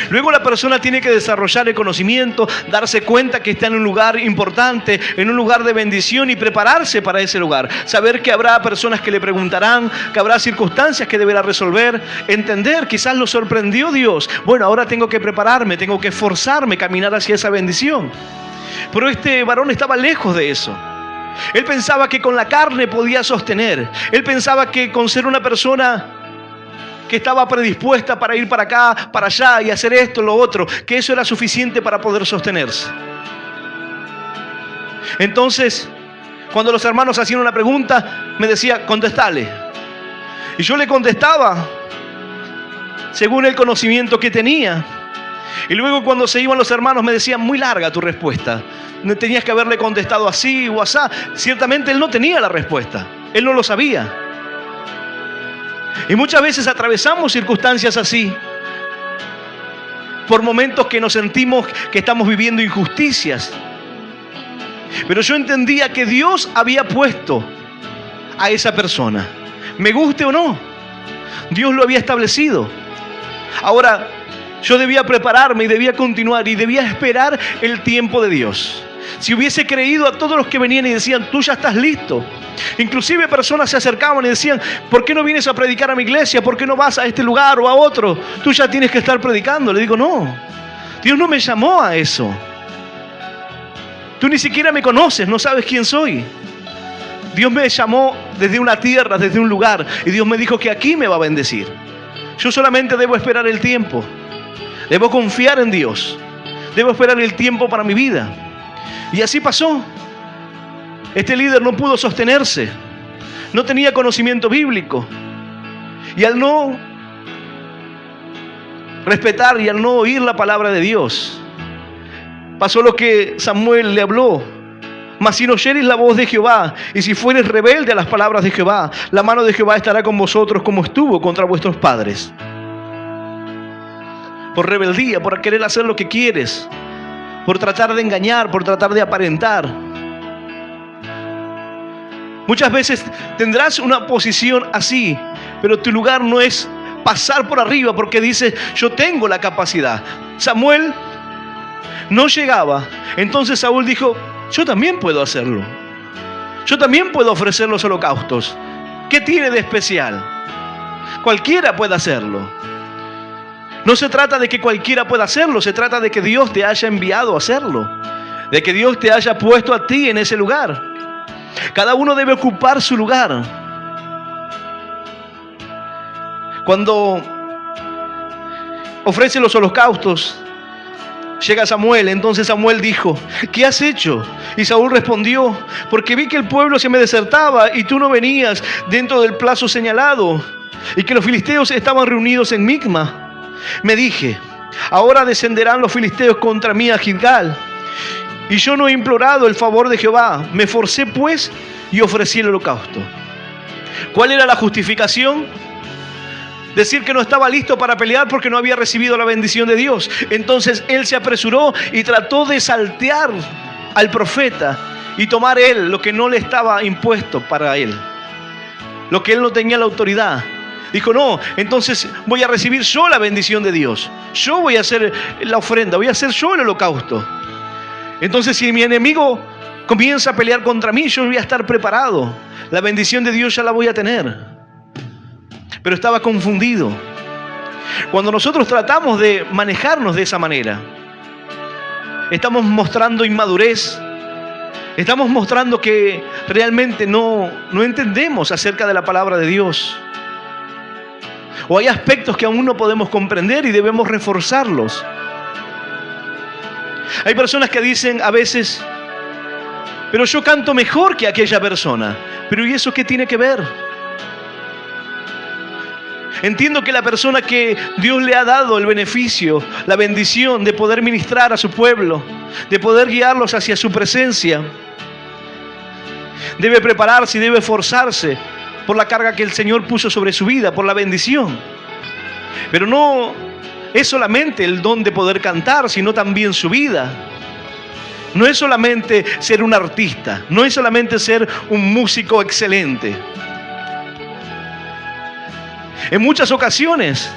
Luego la persona tiene que desarrollar el conocimiento, darse cuenta que está en un lugar importante, en un lugar de bendición y prepararse para ese lugar. Saber que habrá personas que le preguntarán, que habrá circunstancias que deberá resolver. Entender, quizás lo sorprendió Dios. Bueno, ahora tengo que prepararme, tengo que esforzarme, caminar hacia esa bendición. Pero este varón estaba lejos de eso. Él pensaba que con la carne podía sostener. Él pensaba que con ser una persona que estaba predispuesta para ir para acá, para allá y hacer esto, lo otro, que eso era suficiente para poder sostenerse. Entonces, cuando los hermanos hacían una pregunta, me decía, contestale. Y yo le contestaba según el conocimiento que tenía. Y luego cuando se iban los hermanos me decían, muy larga tu respuesta. No tenías que haberle contestado así o asá. Ciertamente él no tenía la respuesta. Él no lo sabía. Y muchas veces atravesamos circunstancias así. Por momentos que nos sentimos que estamos viviendo injusticias. Pero yo entendía que Dios había puesto a esa persona. Me guste o no. Dios lo había establecido. Ahora, yo debía prepararme y debía continuar y debía esperar el tiempo de Dios. Si hubiese creído a todos los que venían y decían, tú ya estás listo. Inclusive personas se acercaban y decían, ¿por qué no vienes a predicar a mi iglesia? ¿Por qué no vas a este lugar o a otro? Tú ya tienes que estar predicando. Le digo, no, Dios no me llamó a eso. Tú ni siquiera me conoces, no sabes quién soy. Dios me llamó desde una tierra, desde un lugar, y Dios me dijo que aquí me va a bendecir. Yo solamente debo esperar el tiempo. Debo confiar en Dios. Debo esperar el tiempo para mi vida. Y así pasó. Este líder no pudo sostenerse. No tenía conocimiento bíblico. Y al no respetar y al no oír la palabra de Dios, pasó lo que Samuel le habló. Mas si no oyeres la voz de Jehová, y si fueres rebelde a las palabras de Jehová, la mano de Jehová estará con vosotros como estuvo contra vuestros padres. Por rebeldía, por querer hacer lo que quieres, por tratar de engañar, por tratar de aparentar. Muchas veces tendrás una posición así, pero tu lugar no es pasar por arriba porque dices, yo tengo la capacidad. Samuel no llegaba. Entonces Saúl dijo, yo también puedo hacerlo. Yo también puedo ofrecer los holocaustos. ¿Qué tiene de especial? Cualquiera puede hacerlo. No se trata de que cualquiera pueda hacerlo, se trata de que Dios te haya enviado a hacerlo. De que Dios te haya puesto a ti en ese lugar. Cada uno debe ocupar su lugar. Cuando ofrece los holocaustos, llega Samuel. Entonces Samuel dijo, ¿qué has hecho? Y Saúl respondió, porque vi que el pueblo se me desertaba y tú no venías dentro del plazo señalado, y que los filisteos estaban reunidos en Micma. Me dije, ahora descenderán los filisteos contra mí a Gilgal, y yo no he implorado el favor de Jehová. Me forcé pues y ofrecí el holocausto. ¿Cuál era la justificación? Decir que no estaba listo para pelear porque no había recibido la bendición de Dios. Entonces él se apresuró y trató de saltear al profeta y tomar él lo que no le estaba impuesto para él, lo que él no tenía la autoridad. Dijo, no, entonces voy a recibir yo la bendición de Dios. Yo voy a hacer la ofrenda, voy a hacer yo el holocausto. Entonces, si mi enemigo comienza a pelear contra mí, yo voy a estar preparado. La bendición de Dios ya la voy a tener. Pero estaba confundido. Cuando nosotros tratamos de manejarnos de esa manera, estamos mostrando inmadurez. Estamos mostrando que realmente no entendemos acerca de la palabra de Dios. O hay aspectos que aún no podemos comprender y debemos reforzarlos. Hay personas que dicen a veces, pero yo canto mejor que aquella persona. Pero ¿y eso qué tiene que ver? Entiendo que la persona que Dios le ha dado el beneficio, la bendición de poder ministrar a su pueblo, de poder guiarlos hacia su presencia, debe prepararse y debe esforzarse por la carga que el Señor puso sobre su vida, por la bendición. Pero no es solamente el don de poder cantar, sino también su vida. No es solamente ser un artista, no es solamente ser un músico excelente. En muchas ocasiones,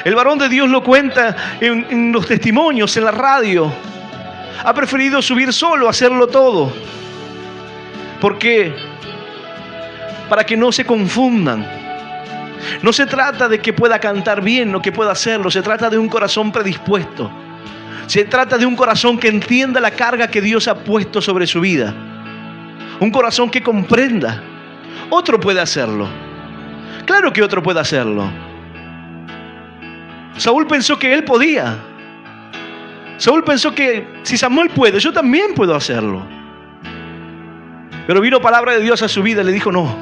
el varón de Dios lo cuenta en los testimonios, en la radio. Ha preferido subir solo, hacerlo todo. ¿Por qué? Para que no se confundan. No se trata de que pueda cantar bien o que pueda hacerlo. Se trata de un corazón predispuesto. Se trata de un corazón que entienda la carga que Dios ha puesto sobre su vida. Un corazón que comprenda. Otro puede hacerlo. Claro que otro puede hacerlo. Saúl pensó que él podía. Saúl pensó que si Samuel puede, yo también puedo hacerlo. Pero vino palabra de Dios a su vida y le dijo, no,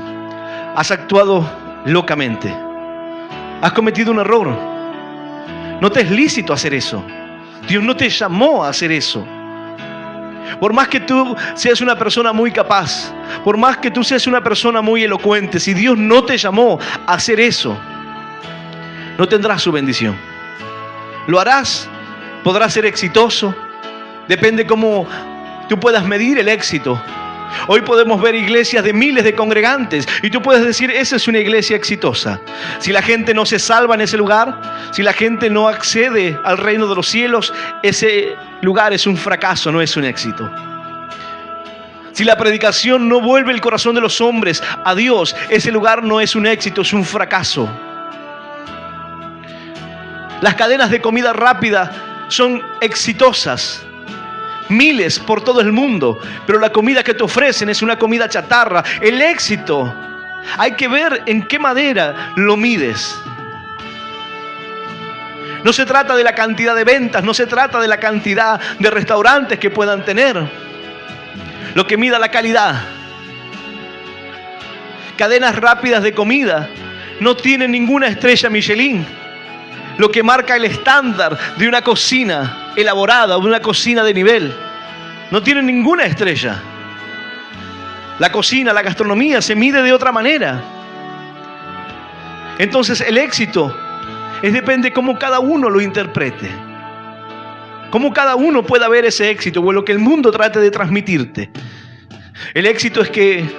has actuado locamente. Has cometido un error. No te es lícito hacer eso. Dios no te llamó a hacer eso. Por más que tú seas una persona muy capaz, por más que tú seas una persona muy elocuente, si Dios no te llamó a hacer eso, no tendrás su bendición. Lo harás, podrás ser exitoso, depende cómo tú puedas medir el éxito. Hoy podemos ver iglesias de miles de congregantes y tú puedes decir, esa es una iglesia exitosa. Si la gente no se salva en ese lugar, si la gente no accede al reino de los cielos, ese lugar es un fracaso, no es un éxito. Si la predicación no vuelve el corazón de los hombres a Dios, ese lugar no es un éxito, es un fracaso. Las cadenas de comida rápida son exitosas. Miles por todo el mundo, pero la comida que te ofrecen es una comida chatarra. El éxito, hay que ver en qué manera lo mides. No se trata de la cantidad de ventas, no se trata de la cantidad de restaurantes que puedan tener. Lo que mida la calidad. Cadenas rápidas de comida no tienen ninguna estrella Michelin. Lo que marca el estándar de una cocina elaborada, de una cocina de nivel. No tiene ninguna estrella. La cocina, la gastronomía se mide de otra manera. Entonces el éxito depende cómo cada uno lo interprete. Cómo cada uno pueda ver ese éxito o lo que el mundo trate de transmitirte. El éxito es que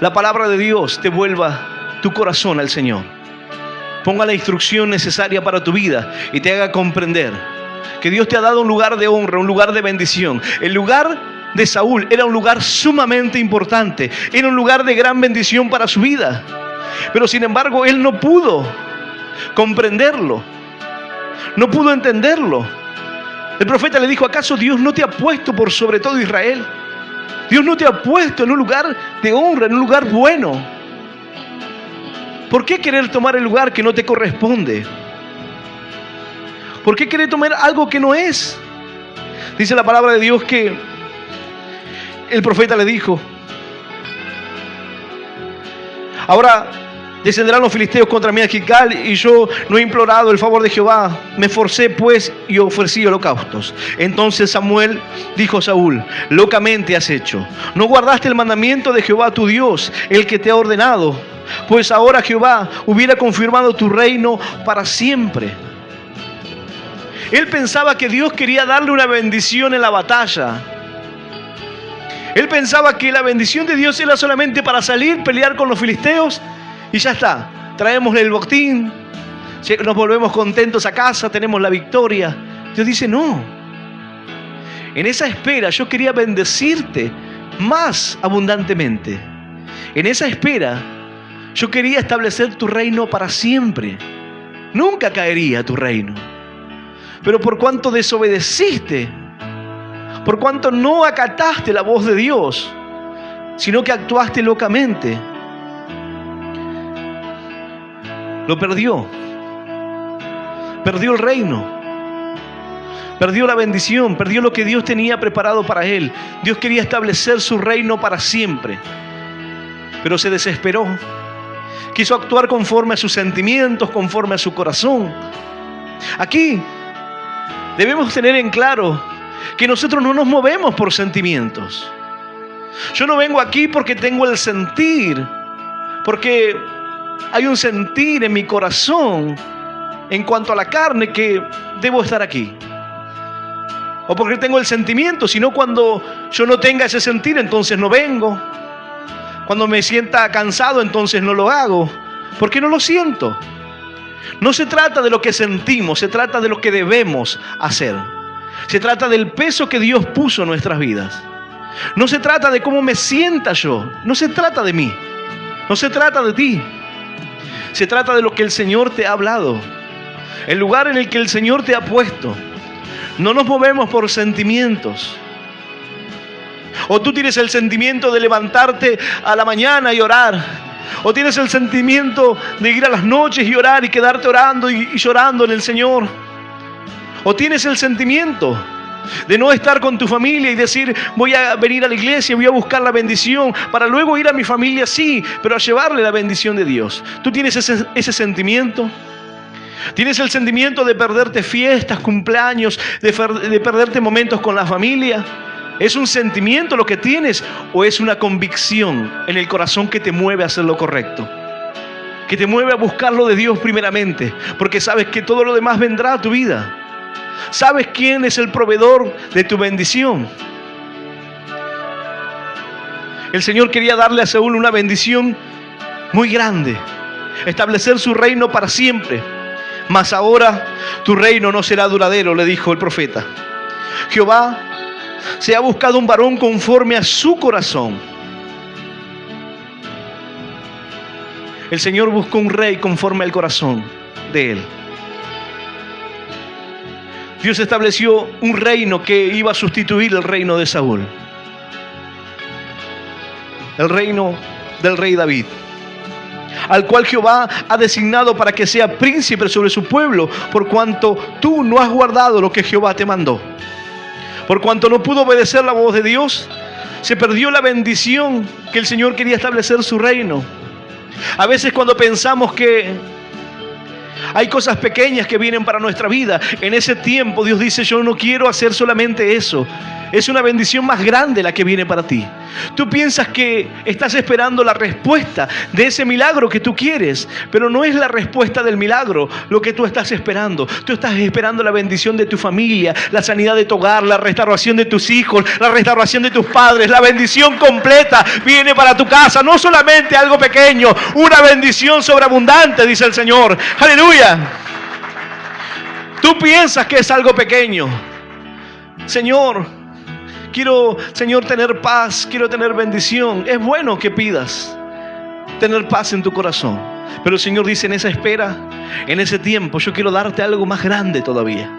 la palabra de Dios te vuelva tu corazón al Señor. Ponga la instrucción necesaria para tu vida y te haga comprender que Dios te ha dado un lugar de honra, un lugar de bendición. El lugar de Saúl era un lugar sumamente importante, era un lugar de gran bendición para su vida. Pero sin embargo, él no pudo comprenderlo, no pudo entenderlo. El profeta le dijo, ¿acaso Dios no te ha puesto por sobre todo Israel? Dios no te ha puesto en un lugar de honra, en un lugar bueno. ¿Por qué querer tomar el lugar que no te corresponde? ¿Por qué querer tomar algo que no es? Dice la palabra de Dios que el profeta le dijo, ahora descenderán los filisteos contra mí a Gilgal y yo no he implorado el favor de Jehová. Me esforcé pues y ofrecí holocaustos. Entonces Samuel dijo a Saúl, locamente has hecho. No guardaste el mandamiento de Jehová tu Dios, el que te ha ordenado. Pues ahora Jehová hubiera confirmado tu reino para siempre. Él pensaba que Dios quería darle una bendición en la batalla. Él pensaba que la bendición de Dios era solamente para salir, pelear con los filisteos y ya está. Traemos el botín, nos volvemos contentos a casa, tenemos la victoria. Dios dice no. En esa espera yo quería bendecirte más abundantemente. En esa espera yo quería establecer tu reino para siempre. Nunca caería tu reino. Pero por cuanto desobedeciste, por cuanto no acataste la voz de Dios, sino que actuaste locamente, lo perdió. Perdió el reino. Perdió la bendición, perdió lo que Dios tenía preparado para él. Dios quería establecer su reino para siempre. Pero se desesperó. Quiso actuar conforme a sus sentimientos, conforme a su corazón. Aquí debemos tener en claro que nosotros no nos movemos por sentimientos. Yo no vengo aquí porque tengo el sentir, porque hay un sentir en mi corazón en cuanto a la carne que debo estar aquí. O porque tengo el sentimiento, sino cuando yo no tenga ese sentir, entonces no vengo. Cuando me sienta cansado, entonces no lo hago. Porque no lo siento. No se trata de lo que sentimos, se trata de lo que debemos hacer. Se trata del peso que Dios puso en nuestras vidas. No se trata de cómo me sienta yo. No se trata de mí. No se trata de ti. Se trata de lo que el Señor te ha hablado. El lugar en el que el Señor te ha puesto. No nos movemos por sentimientos. O tú tienes el sentimiento de levantarte a la mañana y orar. O tienes el sentimiento de ir a las noches y orar y quedarte orando y llorando en el Señor. O tienes el sentimiento de no estar con tu familia y decir, voy a venir a la iglesia, voy a buscar la bendición para luego ir a mi familia, sí, pero a llevarle la bendición de Dios. ¿Tú tienes ese sentimiento? ¿Tienes el sentimiento de perderte fiestas, cumpleaños, de perderte momentos con la familia? ¿Es un sentimiento lo que tienes o es una convicción en el corazón que te mueve a hacer lo correcto? Que te mueve a buscar lo de Dios primeramente, porque sabes que todo lo demás vendrá a tu vida. ¿Sabes quién es el proveedor de tu bendición? El Señor quería darle a Saúl una bendición muy grande, establecer su reino para siempre. Mas ahora tu reino no será duradero, le dijo el profeta. Jehová se ha buscado un varón conforme a su corazón. El Señor buscó un rey conforme al corazón de él. Dios estableció un reino que iba a sustituir el reino de Saúl. El reino del rey David, al cual Jehová ha designado para que sea príncipe sobre su pueblo, por cuanto tú no has guardado lo que Jehová te mandó. Por cuanto no pudo obedecer la voz de Dios, se perdió la bendición que el Señor quería establecer su reino. A veces cuando pensamos que hay cosas pequeñas que vienen para nuestra vida, en ese tiempo Dios dice, yo no quiero hacer solamente eso. Es una bendición más grande la que viene para ti. Tú piensas que estás esperando la respuesta de ese milagro que tú quieres, pero no es la respuesta del milagro lo que tú estás esperando. Tú estás esperando la bendición de tu familia, la sanidad de tu hogar, la restauración de tus hijos, la restauración de tus padres. La bendición completa viene para tu casa, no solamente algo pequeño, una bendición sobreabundante, dice el Señor. ¡Aleluya! Tú piensas que es algo pequeño. Quiero, Señor, tener paz, quiero tener bendición. Es bueno que pidas tener paz en tu corazón. Pero el Señor dice, en esa espera, en ese tiempo, yo quiero darte algo más grande todavía.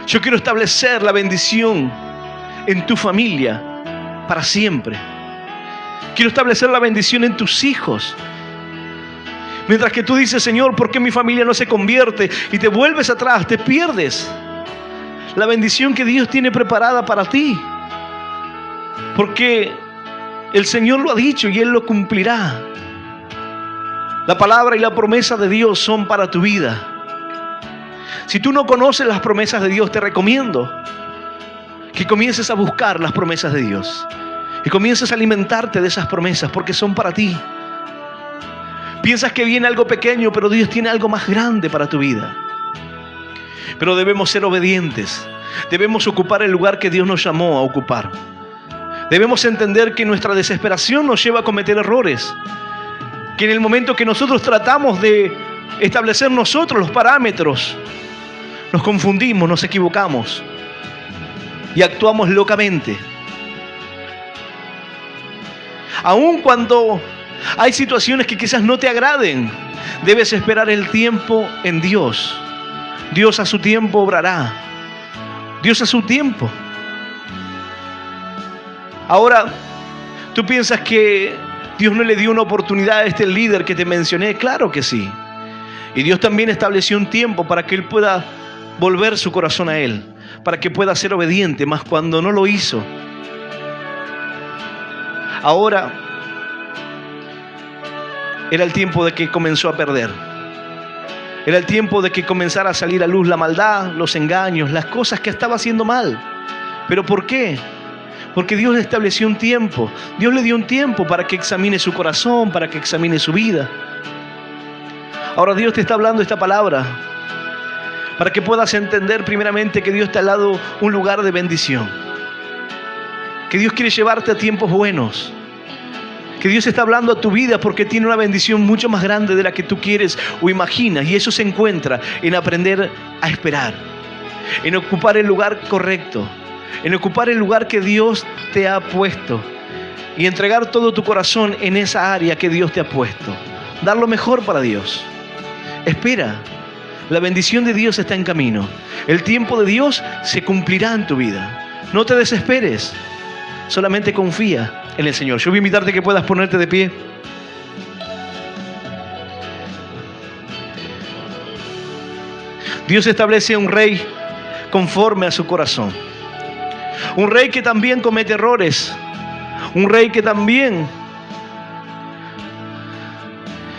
Yo quiero establecer la bendición en tu familia para siempre. Quiero establecer la bendición en tus hijos. Mientras que tú dices, Señor, ¿por qué mi familia no se convierte? Y te vuelves atrás, te pierdes la bendición que Dios tiene preparada para ti. Porque el Señor lo ha dicho y Él lo cumplirá. La palabra y la promesa de Dios son para tu vida. Si tú no conoces las promesas de Dios, te recomiendo que comiences a buscar las promesas de Dios. Y comiences a alimentarte de esas promesas porque son para ti. Piensas que viene algo pequeño, pero Dios tiene algo más grande para tu vida. Pero debemos ser obedientes. Debemos ocupar el lugar que Dios nos llamó a ocupar. Debemos entender que nuestra desesperación nos lleva a cometer errores. Que en el momento que nosotros tratamos de establecer nosotros los parámetros, nos confundimos, nos equivocamos. y actuamos locamente. Aun cuando hay situaciones que quizás no te agraden, debes esperar el tiempo en Dios. Dios a su tiempo obrará. Dios a su tiempo. Ahora, ¿tú piensas que Dios no le dio una oportunidad a este líder que te mencioné? Claro que sí. Y Dios también estableció un tiempo para que él pueda volver su corazón a Él, para que pueda ser obediente, mas cuando no lo hizo, ahora era el tiempo de que comenzó a perder. Era el tiempo de que comenzara a salir a luz la maldad, los engaños, las cosas que estaba haciendo mal. ¿Pero por qué? Porque Dios le estableció un tiempo. Dios le dio un tiempo para que examine su corazón, para que examine su vida. Ahora Dios te está hablando esta palabra para que puedas entender primeramente que Dios te ha dado un lugar de bendición. Que Dios quiere llevarte a tiempos buenos. Que Dios está hablando a tu vida porque tiene una bendición mucho más grande de la que tú quieres o imaginas. Y eso se encuentra en aprender a esperar. En ocupar el lugar correcto. En ocupar el lugar que Dios te ha puesto. Y entregar todo tu corazón en esa área que Dios te ha puesto. Dar lo mejor para Dios. Espera. La bendición de Dios está en camino. El tiempo de Dios se cumplirá en tu vida. No te desesperes. Solamente confía en el Señor. Yo voy a invitarte a que puedas ponerte de pie. Dios establece un rey conforme a su corazón. Un rey que también comete errores. Un rey que también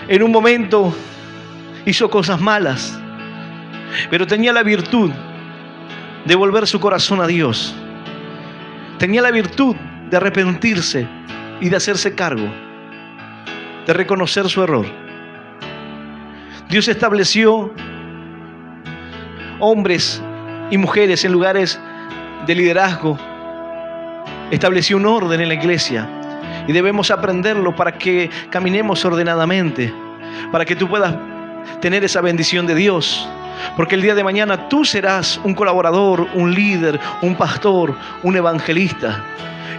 en un momento hizo cosas malas. Pero tenía la virtud de volver su corazón a Dios. Tenía la virtud de arrepentirse y de hacerse cargo, de reconocer su error. Dios estableció hombres y mujeres en lugares de liderazgo. Estableció un orden en la iglesia y debemos aprenderlo para que caminemos ordenadamente, para que tú puedas tener esa bendición de Dios. Porque el día de mañana tú serás un colaborador, un líder, un pastor, un evangelista.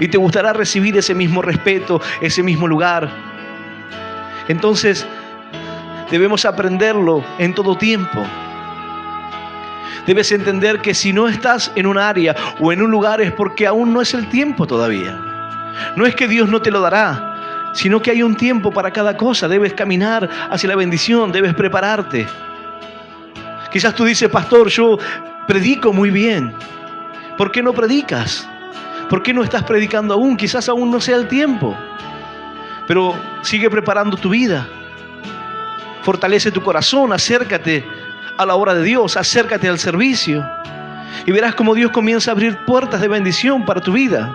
Y te gustará recibir ese mismo respeto, ese mismo lugar. Entonces, debemos aprenderlo en todo tiempo. Debes entender que si no estás en un área o en un lugar es porque aún no es el tiempo todavía. No es que Dios no te lo dará, sino que hay un tiempo para cada cosa. Debes caminar hacia la bendición, debes prepararte. Quizás tú dices, pastor, yo predico muy bien. ¿Por qué no predicas? ¿Por qué no estás predicando aún? Quizás aún no sea el tiempo. Pero sigue preparando tu vida. Fortalece tu corazón, acércate a la obra de Dios, acércate al servicio. Y verás cómo Dios comienza a abrir puertas de bendición para tu vida.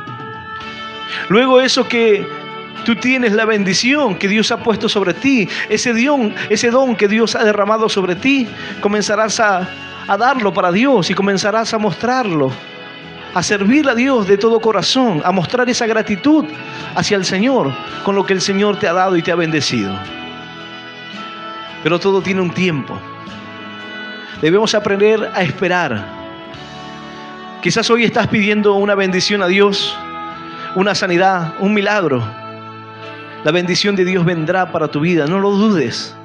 Luego eso que tú tienes, la bendición que Dios ha puesto sobre ti, ese don que Dios ha derramado sobre ti, comenzarás a darlo para Dios y comenzarás a mostrarlo, a servir a Dios de todo corazón, a mostrar esa gratitud hacia el Señor con lo que el Señor te ha dado y te ha bendecido. Pero todo tiene un tiempo. Debemos aprender a esperar. Quizás hoy estás pidiendo una bendición a Dios, una sanidad, un milagro. La bendición de Dios vendrá para tu vida, no lo dudes.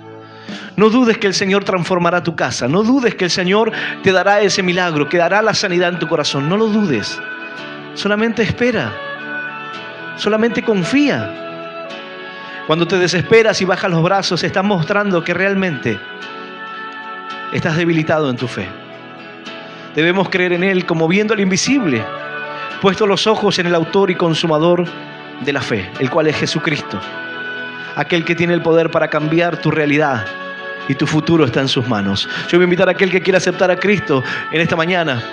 No dudes que el Señor transformará tu casa. No dudes que el Señor te dará ese milagro, que dará la sanidad en tu corazón. No lo dudes. Solamente espera. Solamente confía. Cuando te desesperas y bajas los brazos, estás mostrando que realmente estás debilitado en tu fe. Debemos creer en Él como viendo al invisible, puesto los ojos en el autor y consumador de la fe, el cual es Jesucristo, aquel que tiene el poder para cambiar tu realidad y tu futuro está en sus manos. Yo voy a invitar a aquel que quiera aceptar a Cristo en esta mañana,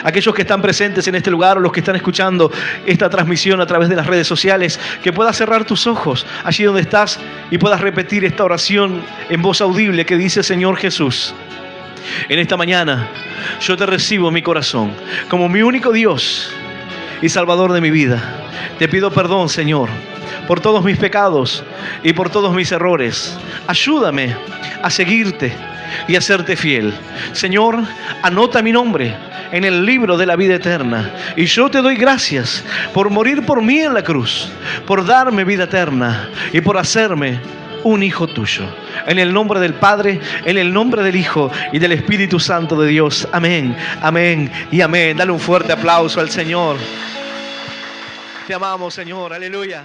aquellos que están presentes en este lugar o los que están escuchando esta transmisión a través de las redes sociales, que puedas cerrar tus ojos allí donde estás y puedas repetir esta oración en voz audible que dice: Señor Jesús, en esta mañana yo te recibo en mi corazón como mi único Dios y Salvador de mi vida. Te pido perdón, Señor, por todos mis pecados y por todos mis errores. Ayúdame a seguirte y a serte fiel. Señor, anota mi nombre en el libro de la vida eterna. Y yo te doy gracias por morir por mí en la cruz, por darme vida eterna y por hacerme un hijo tuyo. En el nombre del Padre, en el nombre del Hijo y del Espíritu Santo de Dios. Amén, amén y amén. Dale un fuerte aplauso al Señor. Te amamos, Señor. Aleluya.